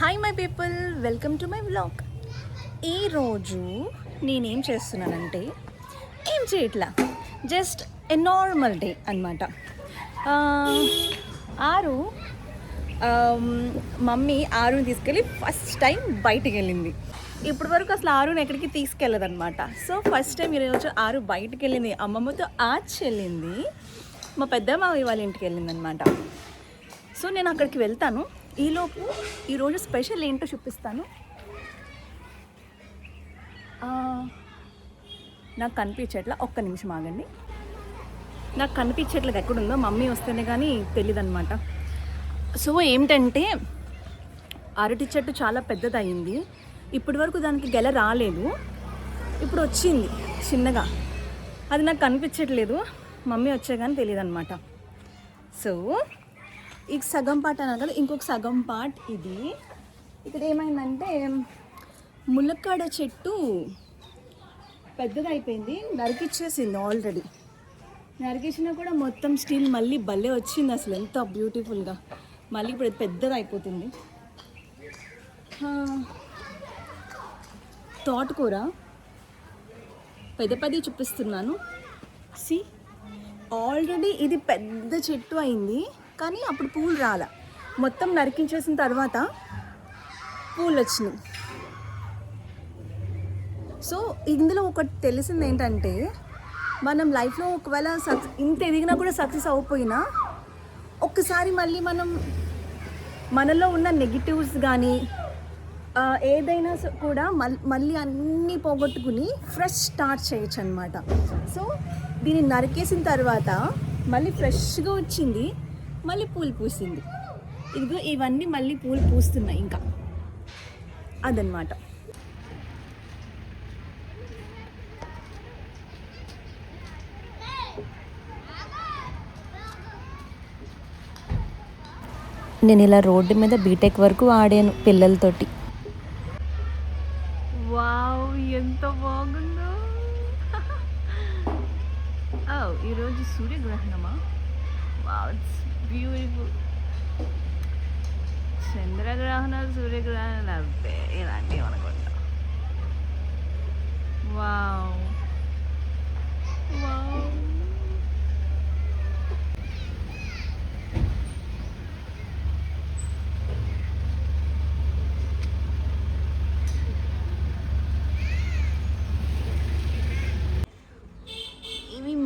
Hi my people, welcome to my vlog. ఈరోజు నేనేం చేస్తున్నానంటే ఏం చేయట్లా, జస్ట్ ఎ నార్మల్ డే అనమాట. మమ్మీ ఆరుని తీసుకెళ్ళి ఫస్ట్ టైం బయటికి వెళ్ళింది. ఇప్పటి వరకు అసలు ఆరుని ఎక్కడికి తీసుకెళ్ళదనమాట. సో ఫస్ట్ టైం ఈరోజు ఆరు బయటికి వెళ్ళింది, అమ్మమ్మతో ఆర్చ్ వెళ్ళింది, మా పెద్దమ్మ వాళ్ళ ఇంటికి వెళ్ళిందనమాట. సో నేను అక్కడికి వెళ్తాను. ఈలోపు ఈరోజు స్పెషల్ ఏంటో చూపిస్తాను. నాకు కనిపించట్లా, ఒక్క నిమిషం ఆగండి. నాకు కనిపించట్లేదు ఎక్కడుందో, మమ్మీ వస్తేనే కానీ తెలియదు అనమాట. సో ఏంటంటే అరటి చెట్టు చాలా పెద్దదయ్యింది. ఇప్పటి వరకు దానికి గెల రాలేదు, ఇప్పుడు వచ్చింది చిన్నగా. అది నాకు కనిపించట్లేదు, మమ్మీ వచ్చే కానీ తెలియదు అనమాట. సో ఈ సగం పార్ట్ అన్నారు కదా, ఇంకొక సగం పార్ట్ ఇది. ఇక్కడ ఏమైందంటే ములక్కాడ చెట్టు పెద్దగా అయిపోయింది, నరికిచ్చేసింది ఆల్రెడీ. నరికిచ్చినా కూడా మొత్తం స్టిల్ మళ్ళీ భలే వచ్చింది, అసలు ఎంత బ్యూటిఫుల్గా. మళ్ళీ ఇప్పుడు పెద్దది అయిపోతుంది. తోటకూర పెద్ద చూపిస్తున్నాను. సి ఆల్రెడీ ఇది పెద్ద చెట్టు అయింది, కానీ అప్పుడు పూలు రాలే. మొత్తం నరికించేసిన తర్వాత పూలు వచ్చినాయి. సో ఇందులో ఒకటి తెలిసింది ఏంటంటే, మనం లైఫ్లో ఒకవేళ ఇంత ఎదిగినా కూడా సక్సెస్ అవ్వకపోయినా, ఒక్కసారి మళ్ళీ మనం మనలో ఉన్న నెగిటివ్స్ కానీ ఏదైనా కూడా మళ్ళీ అన్నీ పోగొట్టుకుని ఫ్రెష్ స్టార్ట్ చేయొచ్చు అనమాట. సో దీన్ని నరికేసిన తర్వాత మళ్ళీ ఫ్రెష్గా వచ్చింది, మళ్ళీ పూలు పూసింది. ఇదిగో ఇవన్నీ మళ్ళీ పూలు పూస్తున్నాయి ఇంకా, అదనమాట. నేను ఇలా రోడ్డు మీద బీటెక్ వరకు ఆడాను పిల్లలతోటి. వావ్, ఎంత బాగుందో. ఈరోజు సూర్యగ్రహణమా? Wow, it's beautiful. చంద్రగ్రహణాలు సూర్యగ్రహణాలు అవే ఇలాంటివి అనుకుంటా. Wow wow.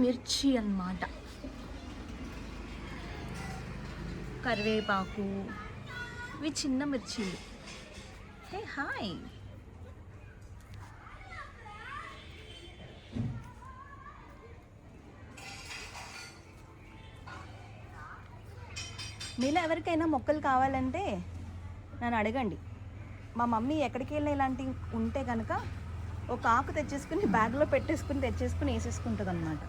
మిర్చి అన్నమాట, కరివేపాకు, ఇవి చిన్న మిర్చీలు. హే హాయ్, మీలో ఎవరికైనా మొక్కలు కావాలంటే నన్ను అడగండి. మా మమ్మీ ఎక్కడికి వెళ్ళినా ఇలాంటివి ఉంటే కనుక ఒక ఆకు తెచ్చేసుకుని బ్యాగ్లో పెట్టేసుకుని తెచ్చేసుకుని వేసేసుకుంటుంది అన్నమాట.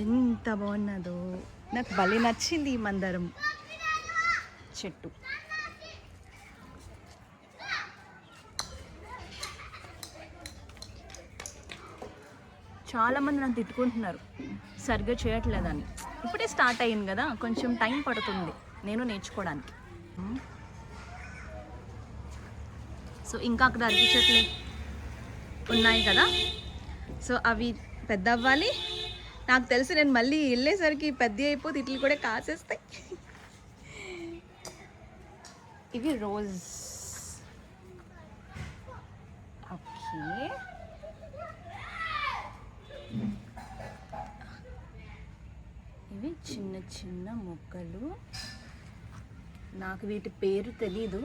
ఎంత బాగున్నదో, నాకు భలే నచ్చింది ఈ మందారం చెట్టు. చాలామంది నన్ను తిట్టుకుంటున్నారు సరిగ్గా చేయట్లేదని. ఇప్పుడే స్టార్ట్ అయ్యింది కదా, కొంచెం టైం పడుతుంది నేను నేర్చుకోవడానికి. సో ఇంకా అక్కడ అరటి చెట్లు ఉన్నాయి కదా, సో అవి పెద్ద అవ్వాలి. నాకు తెలిసి నేను మళ్ళీ వెళ్ళేసరికి పెద్ద అయిపోతే ఇట్లు కూడా కాసేస్తాయి. ఇవి రోజ్. ఓకే, ఇవి చిన్న చిన్న మొక్కలు. నాకు వీటి పేరు తెలీదు,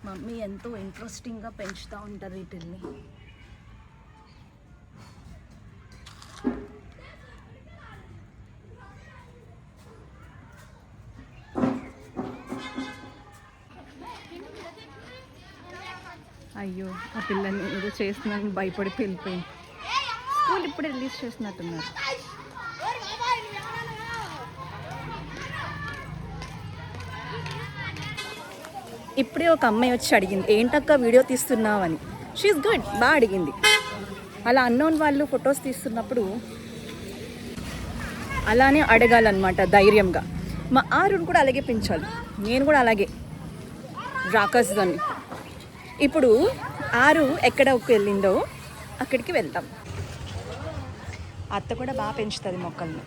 మమ్మీ ఎంతో ఇంట్రెస్టింగ్గా పెంచుతూ ఉంటారు వీటిల్ని. అయ్యో, ఆ పిల్లని ఏదో చేస్తున్నాను భయపడి వెళ్ళిపోయింది. స్కూల్ ఇప్పుడే రిలీజ్ చేసినట్టున్నారు. ఇప్పుడే ఒక అమ్మాయి వచ్చి అడిగింది, ఏంటక్క వీడియో తీస్తున్నావు అని. షీఈస్ గుడ్, బాగా అడిగింది. అలా అన్నోన్ వాళ్ళు ఫొటోస్ తీస్తున్నప్పుడు అలానే అడగాలన్నమాట ధైర్యంగా. మా ఆరుని కూడా అలాగే పెంచాలి, నేను కూడా అలాగే రాకాసుదాన్ని. ఇప్పుడు ఆరు ఎక్కడికి వెళ్ళిందో అక్కడికి వెళ్దాం. అత్త కూడా బాగా పెంచుతుంది మొక్కల్ని.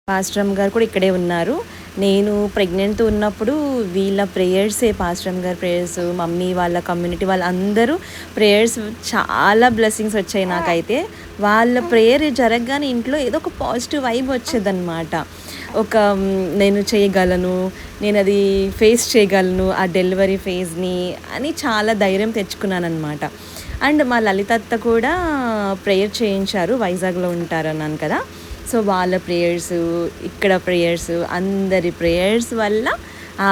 పాస్టరమ్ గారు కూడా ఇక్కడే ఉన్నారు. నేను ప్రెగ్నెంట్తో ఉన్నప్పుడు వీళ్ళ ప్రేయర్సే, పాస్టరమ్ గారి ప్రేయర్స్, మమ్మీ వాళ్ళ కమ్యూనిటీ వాళ్ళందరూ ప్రేయర్స్, చాలా బ్లెస్సింగ్స్ వచ్చాయి నాకైతే. వాళ్ళ ప్రేయర్ జరగగానే ఇంట్లో ఏదో ఒక పాజిటివ్ వైబ్ వచ్చేదన్నమాట. నేను చేయగలను, నేను అది ఫేస్ చేయగలను ఆ డెలివరీ ఫేజ్ని అని చాలా ధైర్యం తెచ్చుకున్నాను అనమాట. అండ్ మా లలితత్త కూడా ప్రేయర్ చేయించారు, వైజాగ్లో ఉంటారన్నాను కదా. సో వాళ్ళ ప్రేయర్స్, ఇక్కడ ప్రేయర్స్, అందరి ప్రేయర్స్ వల్ల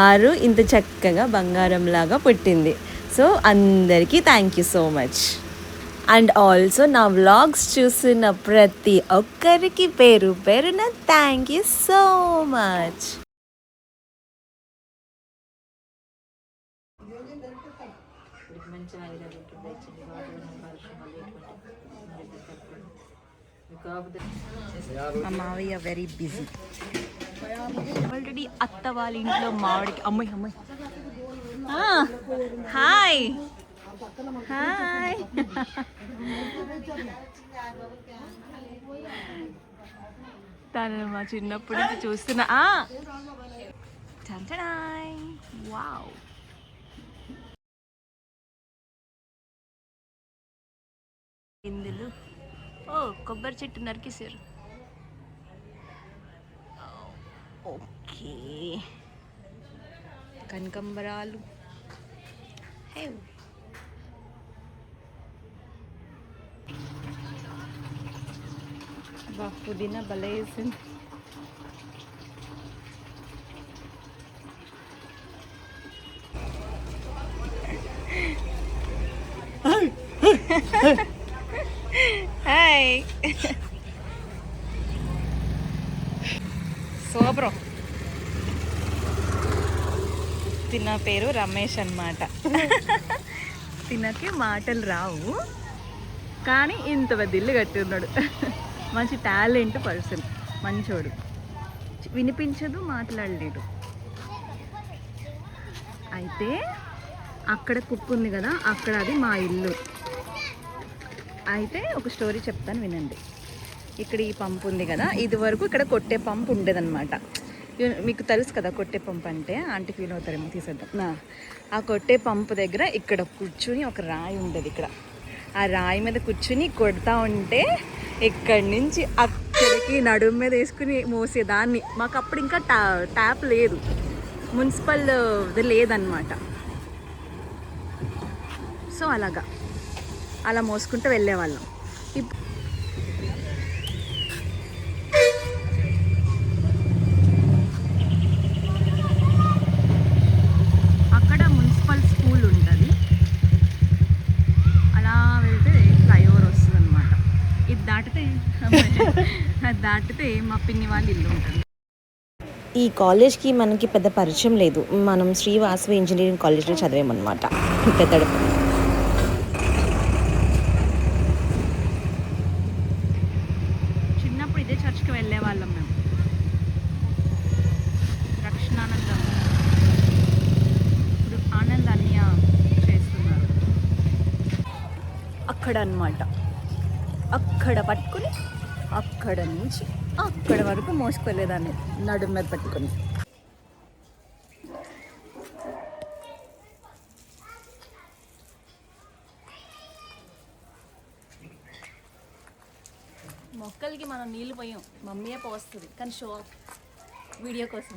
ఆరు ఇంత చక్కగా బంగారంలాగా పుట్టింది. సో అందరికీ thank you so much. And also నా వ్లాగ్స్ చూసిన ప్రతి ఒక్కరికి పేరు పేరున థ్యాంక్ యూ సో మచ్. మా మావయ్య వెరీ బిజీ. ఆల్రెడీ అత్త వాళ్ళ ఇంట్లో మామిడికి అమ్మాయి హాయ్ హాయ్ తను మా చిన్నప్పటి నుంచి చూస్తున్నా. వావ్, ఇందులో కొబ్బరి చెట్టు నరికేశారు. ఓకే, కనకంబరాలు. హే, బా పుదీనా భలే వేసింది. Hi, super. తిన్న పేరు రమేష్ అన్నమాట. తినకి మాటలు రావు, కానీ ఇంత పెద్ద ఇల్లు కట్టి ఉన్నాడు. మంచి టాలెంట్ పర్సన్, మంచోడు. వినిపించదు, మాట్లాడలేడు. అయితే అక్కడ కుక్ ఉంది కదా, అక్కడ అది మా ఇల్లు. అయితే ఒక స్టోరీ చెప్తాను వినండి. ఇక్కడ ఈ పంపు ఉంది కదా, ఇది వరకు ఇక్కడ కొట్టే పంపు ఉండేదన్నమాట. మీకు తెలుసు కదా కొట్టే పంపు అంటే, ఆంటీ ఫీల్ అవుతారేమో, తీసేద్దాం. ఆ కొట్టే పంపు దగ్గర ఇక్కడ కూర్చుని ఒక రాయి ఉండేది. ఇక్కడ ఆ రాయి మీద కూర్చుని కొడతా ఉంటే ఇక్కడి నుంచి అక్కడికి నడుము మీద వేసుకుని మోసేదాన్ని. మాకు అప్పుడు ఇంకా ట్యాప్ లేదు, మున్సిపల్ లేదన్నమాట. సో అలా మోసుకుంటూ వెళ్ళేవాళ్ళం. అక్కడ మున్సిపల్ స్కూల్ ఉంటుంది, అలా వెళ్తే ఫ్లైఓవర్ వస్తుంది అనమాట. ఇది దాటితే మా పిన్ని వాళ్ళ ఇల్లు ఉంటుంది. ఈ కాలేజ్కి మనకి పెద్ద పరిచయం లేదు, మనం శ్రీ వాసవి ఇంజనీరింగ్ కాలేజ్లో చదివామన్నమాట. పెద్దడు ఇదే చర్చ్కి వెళ్ళే వాళ్ళం మేము. రక్షణానందం ఇప్పుడు ఆనంద్ అన్య చేస్తున్నారు అక్కడ అన్నమాట. అక్కడ పట్టుకుని అక్కడ నుంచి అక్కడ వరకు మోసుకెళ్ళేదాన్ని నడుము మీద పట్టుకుని. మొక్కలకి మనం నీళ్ళు పోయాం, మమ్మీయే పోస్తుంది, కానీ షో వీడియో కోసం.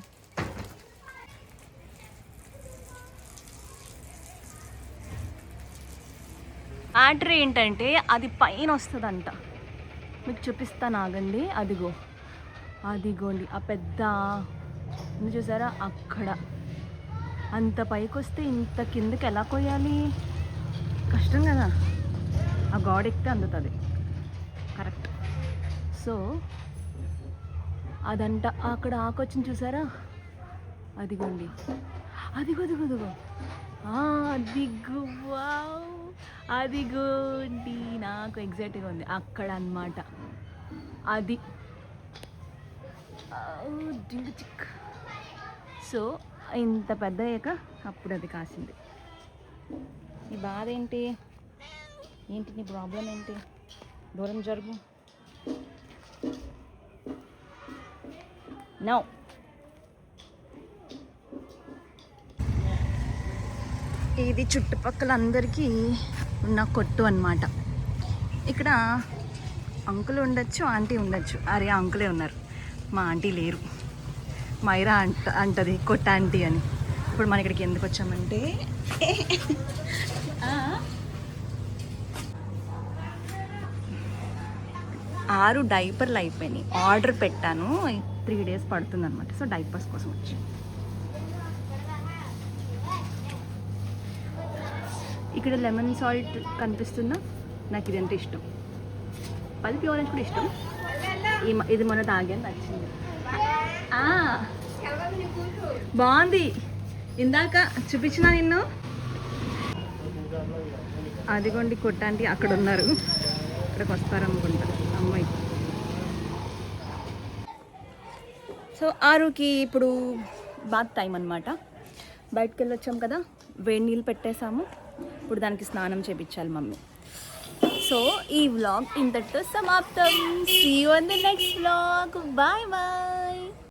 ఆర్డర్ ఏంటంటే అది పైన వస్తుందంట, మీకు చూపిస్తాను ఆగండి. అదిగోండి ఆ పెద్ద చూసారా, అక్కడ అంత పైకి వస్తే ఇంత కిందకి ఎలా కొయ్యాలి, కష్టం కదా. ఆ గాడ్ ఎక్కితే అందుతుంది కరెక్ట్. సో అదంట అక్కడ ఆకొచ్చింది చూసారా, అదిగోండి, అదిగో అదిగోండి, నాకు ఎగ్జాక్ట్గా ఉంది అక్కడ అన్నమాట. అది డింగ్ చిక్. సో ఇంత పెద్ద అయ్యాక అప్పుడు అది కాసింది. నీ బాధ ఏంటి? ఏంటి నీ ప్రాబ్లం ఏంటి? దూరం జరుగు. నో. ఇది చుట్టుపక్కల అందరికీ ఉన్న కొట్టు అన్నమాట. ఇక్కడ అంకుల్ ఉండొచ్చు, ఆంటీ ఉండొచ్చు. అరే అంకులే ఉన్నారు, మా ఆంటీ లేరు. మైరా అంటది కొట్ట ఆంటీ అని. ఇప్పుడు మన ఇక్కడికి ఎందుకు వచ్చామంటే 6 డైపర్లు అయిపోయినాయి. ఆర్డర్ పెట్టాను, 3 days పడుతుంది అనమాట. సో డైపర్స్ కోసం వచ్చి ఇక్కడ లెమన్ సాల్ట్ కనిపిస్తుందా? నాకు ఇదంటే ఇష్టం. పల్పి ఆరెంజ్ కూడా ఇష్టం. ఇది మొన్న తాగాను, నచ్చింది. బాగుంది. ఇందాక చూపించిన నిన్ను. అదిగోండి కొట్టాంటి అక్కడ ఉన్నారు, ఇక్కడికి వస్తారనుకుంటా అమ్మాయి. సో ఆరుకి ఇప్పుడు బాత్ టైం అనమాట. బయటకు వెళ్ళొచ్చాం కదా, వేడి నీళ్ళు పెట్టేశాము. ఇప్పుడు దానికి స్నానం చేయించాలి మమ్మీ. సో ఈ వ్లాగ్ ఇంతటితో సమాప్తం. See you in the next vlog. Bye bye.